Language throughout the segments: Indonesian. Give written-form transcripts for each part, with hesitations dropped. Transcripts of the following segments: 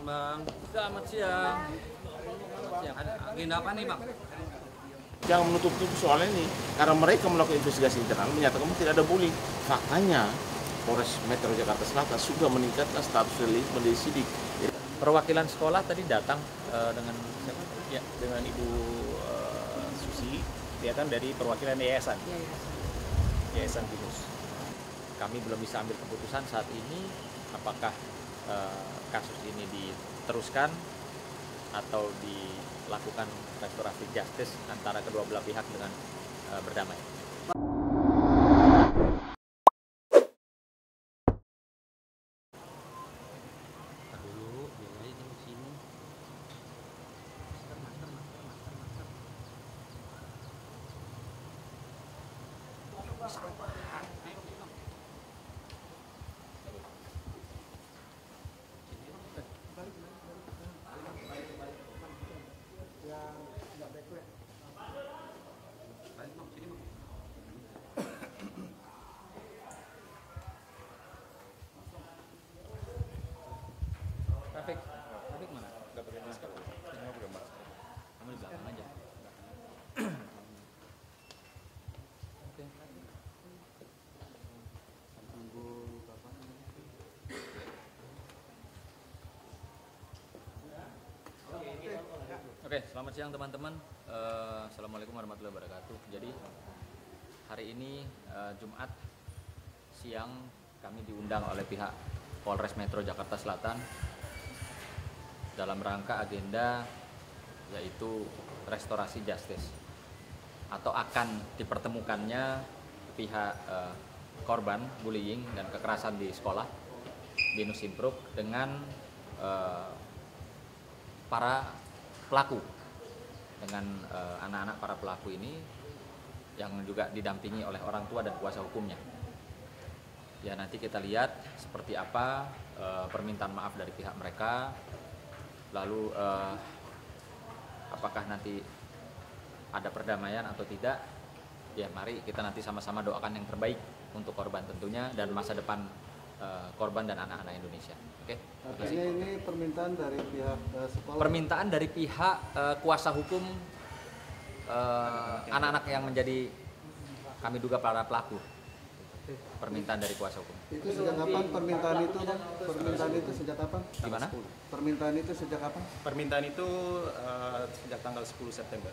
siang Bang. Selamat siang. Selamat siang. Ada agenda apa nih Bang? Jangan menutup-tutup soal ini, karena mereka melakukan investigasi internal menyatakan tidak ada bullying. Faktanya, Polres Metro Jakarta Selatan sudah meningkatkan status relief menjadi sidik. Perwakilan sekolah tadi datang dengan siapa? Ya, dengan Ibu Susi, dia kan dari perwakilan yayasan Binus. Kami belum bisa ambil keputusan saat ini apakah kasus ini diteruskan atau dilakukan restoratif justice antara kedua belah pihak dengan berdamai. Trafik mana? Nggak pakai masker. Nggak pakai masker. Kamu di belakang aja. Oke. Tunggu kapan? Oke, selamat siang teman-teman. Assalamualaikum warahmatullahi wabarakatuh. Jadi hari ini Jumat siang kami diundang oleh pihak Polres Metro Jakarta Selatan dalam rangka agenda yaitu restorasi justice atau akan dipertemukannya pihak korban bullying dan kekerasan di sekolah Binus Impruk dengan para pelaku, dengan anak-anak para pelaku ini yang juga didampingi oleh orang tua dan kuasa hukumnya. Ya, nanti kita lihat seperti apa permintaan maaf dari pihak mereka, lalu apakah nanti ada perdamaian atau tidak. Ya, mari kita nanti sama-sama doakan yang terbaik untuk korban tentunya dan masa depan korban dan anak-anak Indonesia. Oke. Artinya ini permintaan dari pihak sekolah. Permintaan dari pihak kuasa hukum anak-anak yang menjadi kami duga para pelaku. Permintaan dari kuasa hukum. Itu sejak kapan permintaan itu, Bang? Permintaan itu sejak kapan? Gimana? Permintaan itu sejak kapan? Permintaan itu sejak tanggal 10 September.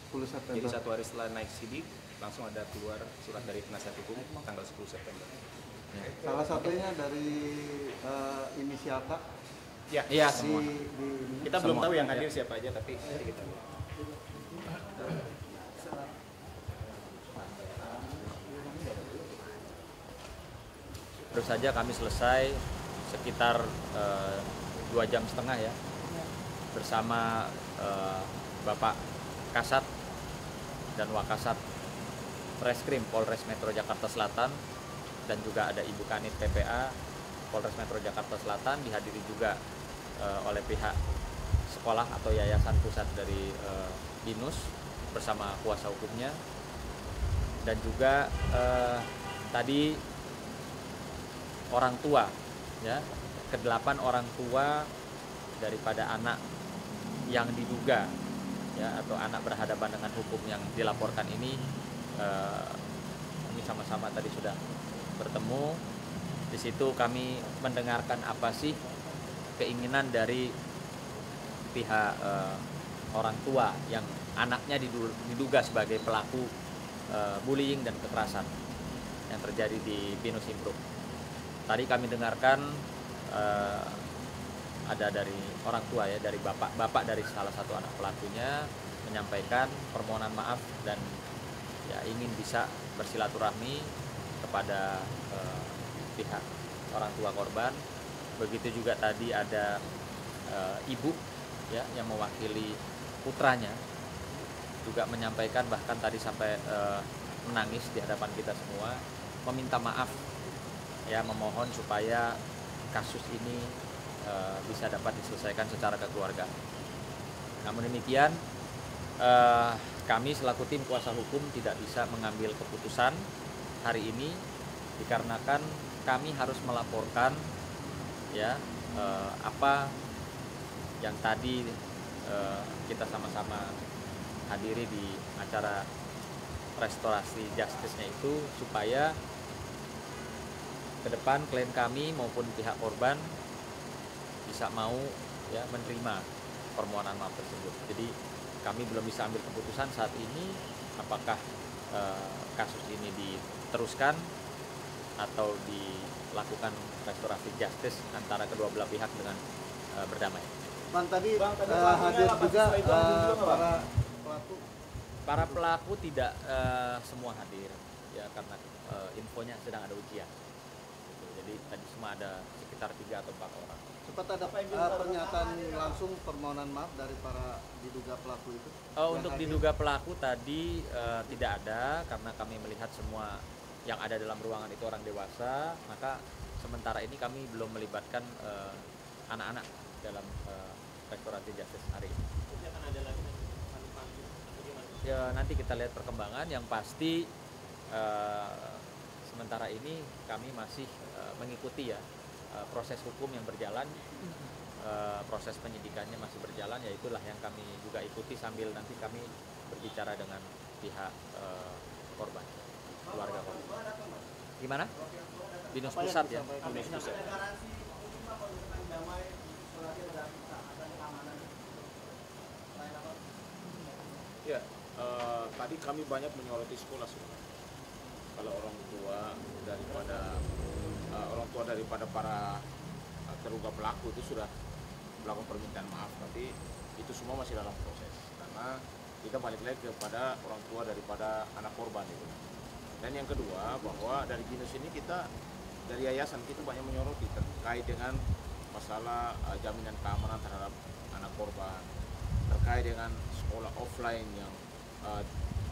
10 September. Jadi 1 hari setelah naik sidik, langsung ada keluar surat dari penasihat hukum tanggal 10 September. Salah satunya dari inisial K. Ya, Iya, semua. kita belum Semua. tahu yang hadir siapa aja, tapi nanti kita lihat. Baru saja kami selesai sekitar 2,5 jam ya bersama Bapak Kasat dan Wakasat Reskrim Polres Metro Jakarta Selatan dan juga ada Ibu Kanit PPA Polres Metro Jakarta Selatan, dihadiri juga oleh pihak sekolah atau yayasan pusat dari Binus bersama kuasa hukumnya, dan juga tadi orang tua, ya, ke-8 orang tua daripada anak yang diduga, ya, atau anak berhadapan dengan hukum yang dilaporkan ini, kami sama-sama tadi sudah bertemu. Di situ kami mendengarkan apa sih keinginan dari pihak orang tua yang anaknya diduga sebagai pelaku bullying dan kekerasan yang terjadi di Binus Impruk. Tadi kami dengarkan ada dari orang tua, ya, dari bapak dari salah satu anak pelakunya menyampaikan permohonan maaf dan ya ingin bisa bersilaturahmi kepada pihak orang tua korban. Begitu juga tadi ada ibu, ya, yang mewakili putranya juga menyampaikan, bahkan tadi sampai menangis di hadapan kita semua, meminta maaf, ya, memohon supaya kasus ini bisa dapat diselesaikan secara kekeluargaan. Namun demikian, kami selaku tim kuasa hukum tidak bisa mengambil keputusan hari ini dikarenakan kami harus melaporkan, ya, apa yang tadi kita sama-sama hadiri di acara restorasi justice-nya itu, supaya ke depan klien kami maupun pihak korban bisa mau ya menerima permohonan maaf tersebut. Jadi kami belum bisa ambil keputusan saat ini apakah kasus ini diteruskan atau dilakukan restorasi justice antara kedua belah pihak dengan berdamai. Bang, tadi hadir juga para pelaku. Para pelaku tidak semua hadir ya, karena infonya sedang ada ujian. Gitu. Jadi tadi semua ada sekitar 3 atau 4 orang. Sempat ada pernyataan langsung permohonan maaf dari para diduga pelaku itu? Untuk diduga pelaku tadi tidak ada, karena kami melihat semua yang ada dalam ruangan itu orang dewasa, maka sementara ini kami belum melibatkan anak-anak dalam restorasi justice hari ini. Ya, nanti kita lihat perkembangan. Yang pasti sementara ini kami masih mengikuti ya proses hukum yang berjalan, proses penyidikannya masih berjalan, ya itulah yang kami juga ikuti sambil nanti kami berbicara dengan pihak korban, keluarga korban. Gimana? Binus Pusat ya? Binus Pusat. Ya, tadi kami banyak menyoroti sekolah sebenarnya. Kalau orang tua daripada para terduga pelaku itu sudah melakukan permintaan maaf, tapi itu semua masih dalam proses, karena kita balik lagi kepada orang tua daripada anak korban itu. Dan yang kedua, bahwa dari BINUS ini kita, dari yayasan kita banyak menyoroti terkait dengan masalah jaminan keamanan terhadap anak korban, terkait dengan sekolah offline yang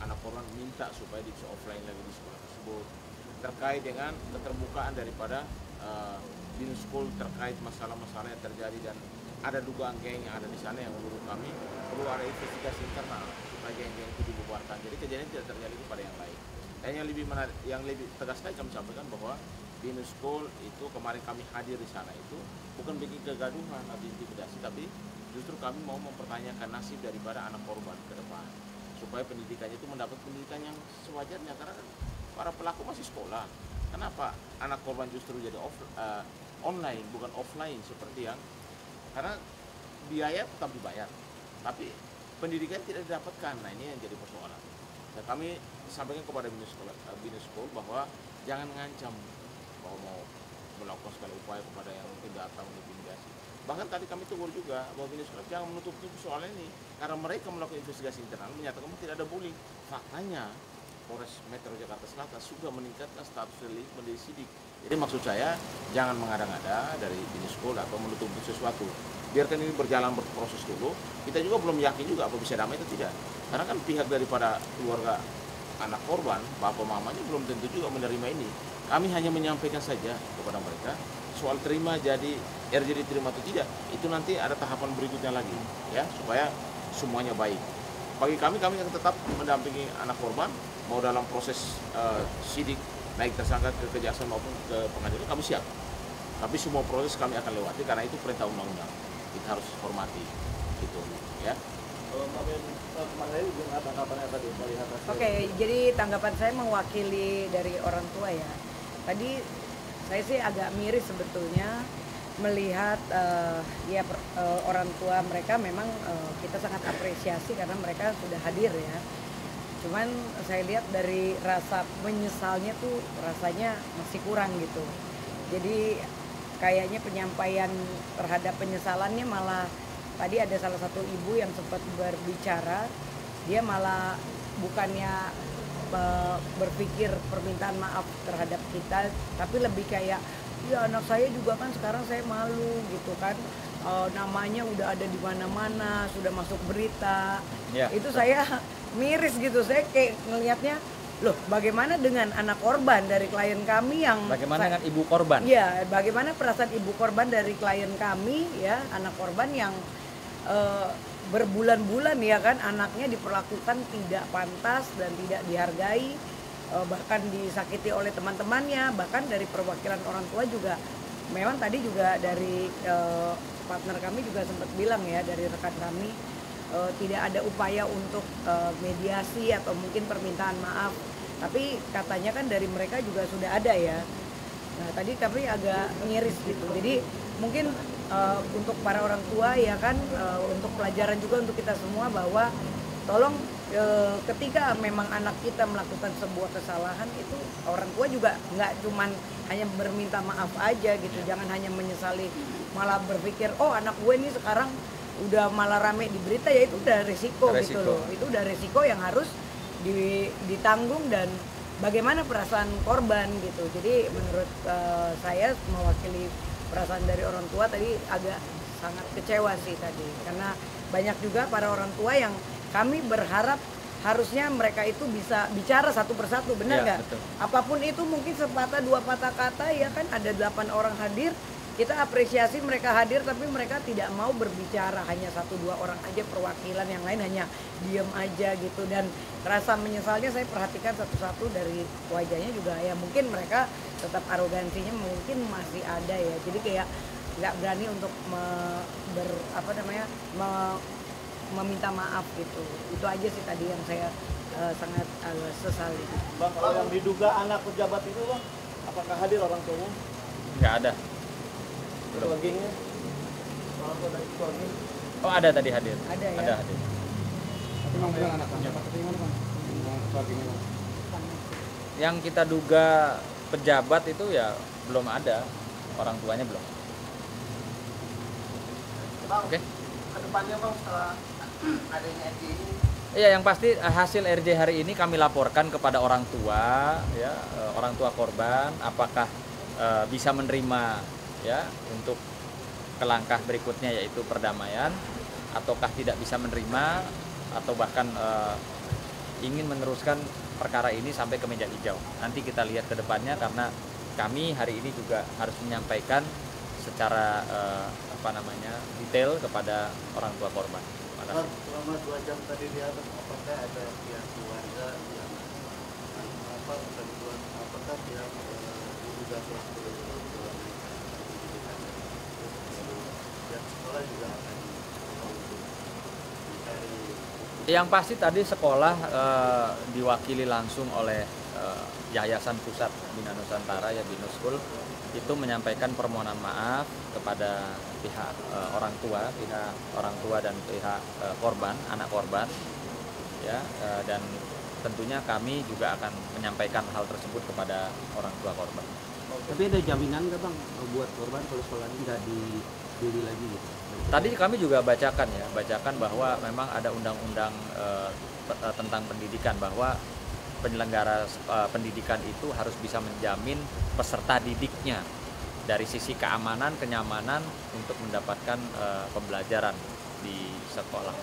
anak korban minta supaya bisa offline lagi di sekolah tersebut, terkait dengan keterbukaan daripada BINUS School terkait masalah-masalah yang terjadi, dan ada dugaan geng yang ada di sana yang menurut kami perlu ada investigasi internal supaya geng-geng itu dibubarkan, jadi kejadian tidak terjadi kepada yang lain. Dan yang lebih tegas lagi kami sampaikan bahwa BINUS School itu kemarin kami hadir di sana itu bukan bikin kegaduhan atau intimidasi, tapi justru kami mau mempertanyakan nasib daripada anak korban ke depan, supaya pendidikannya itu mendapat pendidikan yang sewajarnya, karena kan para pelaku masih sekolah. Kenapa anak korban justru jadi online bukan offline seperti yang, karena biaya tetap dibayar tapi pendidikan tidak didapatkan. Nah, ini yang jadi persoalan. Dan kami sampaikan kepada BINUS School bahwa jangan ngancam bahwa mau melakukan segala upaya kepada yang mungkin datang intimidasi. Bahkan tadi kami tegur juga bahwa BINUS School jangan menutup soal ini, karena mereka melakukan investigasi internal menyatakan tidak ada bullying. Faktanya Polres Metro Jakarta Selatan sudah meningkatkan status relief menjadi sidik. Jadi maksud saya jangan mengada-ngada dari BINUS School atau menutup sesuatu. Biarkan ini berjalan berproses dulu. Kita juga belum yakin juga apa bisa damai atau tidak. Karena kan pihak daripada keluarga anak korban, bapak mamanya belum tentu juga menerima ini. Kami hanya menyampaikan saja kepada mereka soal terima jadi RJ diterima atau tidak. Itu nanti ada tahapan berikutnya lagi ya, supaya semuanya baik. Bagi kami akan tetap mendampingi anak korban, mau dalam proses sidik naik tersangka ke kejaksaan maupun ke pengadilan, kami siap. Tapi semua proses kami akan lewati karena itu perintah undang-undang. Kita harus hormati itu ya. Oke, jadi tanggapan saya mewakili dari orang tua ya. Tadi saya sih agak miris sebetulnya melihat orang tua mereka memang kita sangat apresiasi karena mereka sudah hadir ya. Cuman saya lihat dari rasa menyesalnya tuh rasanya masih kurang gitu. Jadi kayaknya penyampaian terhadap penyesalannya malah tadi ada salah satu ibu yang sempat berbicara, dia malah bukannya berpikir permintaan maaf terhadap kita, tapi lebih kayak ya anak saya juga kan sekarang saya malu gitu kan, namanya udah ada di mana-mana, sudah masuk berita ya. Itu saya miris gitu, saya kayak ngelihatnya loh bagaimana dengan anak korban dari klien kami yang bagaimana dengan ibu korban? Ya, bagaimana perasaan ibu korban dari klien kami ya, anak korban yang berbulan-bulan ya kan anaknya diperlakukan tidak pantas dan tidak dihargai, bahkan disakiti oleh teman-temannya, bahkan dari perwakilan orang tua juga memang tadi juga dari partner kami juga sempat bilang ya, dari rekan kami tidak ada upaya untuk mediasi atau mungkin permintaan maaf, tapi katanya kan dari mereka juga sudah ada ya. Nah tadi kami agak miris gitu, jadi mungkin untuk para orang tua ya kan, untuk pelajaran juga untuk kita semua bahwa tolong ketika memang anak kita melakukan sebuah kesalahan itu orang tua juga nggak cuman hanya berminta maaf aja gitu, jangan hanya menyesali malah berpikir oh anak gue ini sekarang udah malah rame di berita, ya itu udah resiko gitu loh, itu udah resiko yang harus ditanggung dan bagaimana perasaan korban gitu. Jadi menurut saya mewakili perasaan dari orang tua tadi agak sangat kecewa sih tadi, karena banyak juga para orang tua yang kami berharap harusnya mereka itu bisa bicara satu persatu, benar nggak? Ya, apapun itu mungkin sepatah dua patah kata ya kan, ada 8 orang hadir, kita apresiasi mereka hadir, tapi mereka tidak mau berbicara, hanya 1-2 orang aja perwakilan, yang lain hanya diem aja gitu. Dan rasa menyesalnya saya perhatikan satu-satu dari wajahnya juga ya, mungkin mereka tetap arogansinya mungkin masih ada ya, jadi kayak nggak berani untuk meminta maaf gitu. Itu aja sih tadi yang saya sangat sesali. Bang, kalau yang diduga anak pejabat itu bang, apakah hadir orang tuanya? Nggak ada. Ketua gengnya? Orang tua dari ketua geng? Oh ada tadi hadir. Ada ya? Ada hadir. Tapi memang bilang anak pejabat, tapi gimana bang? Yang ketua gengnya bang? Yang kita duga pejabat itu ya belum ada, orang tuanya belum. Bang, Oke. kedepannya bang setelah adanya RJ ini, Iya, yang pasti hasil RJ hari ini kami laporkan kepada orang tua, ya, orang tua korban, apakah bisa menerima, ya, untuk ke langkah berikutnya yaitu perdamaian, ataukah tidak bisa menerima, atau bahkan ingin meneruskan perkara ini sampai ke meja hijau. Nanti kita lihat ke depannya, karena kami hari ini juga harus menyampaikan secara detail kepada orang tua korban. Terima kasih. selama 2 jam tadi di atas, apakah ada pihak keluarga yang apakah pihak diduga pelaku dalam pendidikan pihak sekolah juga akan mencari? Yang pasti tadi sekolah diwakili langsung oleh Yayasan Pusat Bina Nusantara, ya Binus School, itu menyampaikan permohonan maaf kepada pihak orang tua dan pihak korban, anak korban, ya, dan tentunya kami juga akan menyampaikan hal tersebut kepada orang tua korban. Tapi ada jaminan nggak bang buat korban kalau sekolahnya nggak dibeli lagi gitu? Tadi kami juga bacakan bahwa memang ada undang-undang tentang pendidikan, bahwa penyelenggara pendidikan itu harus bisa menjamin peserta didiknya dari sisi keamanan, kenyamanan untuk mendapatkan pembelajaran di sekolah.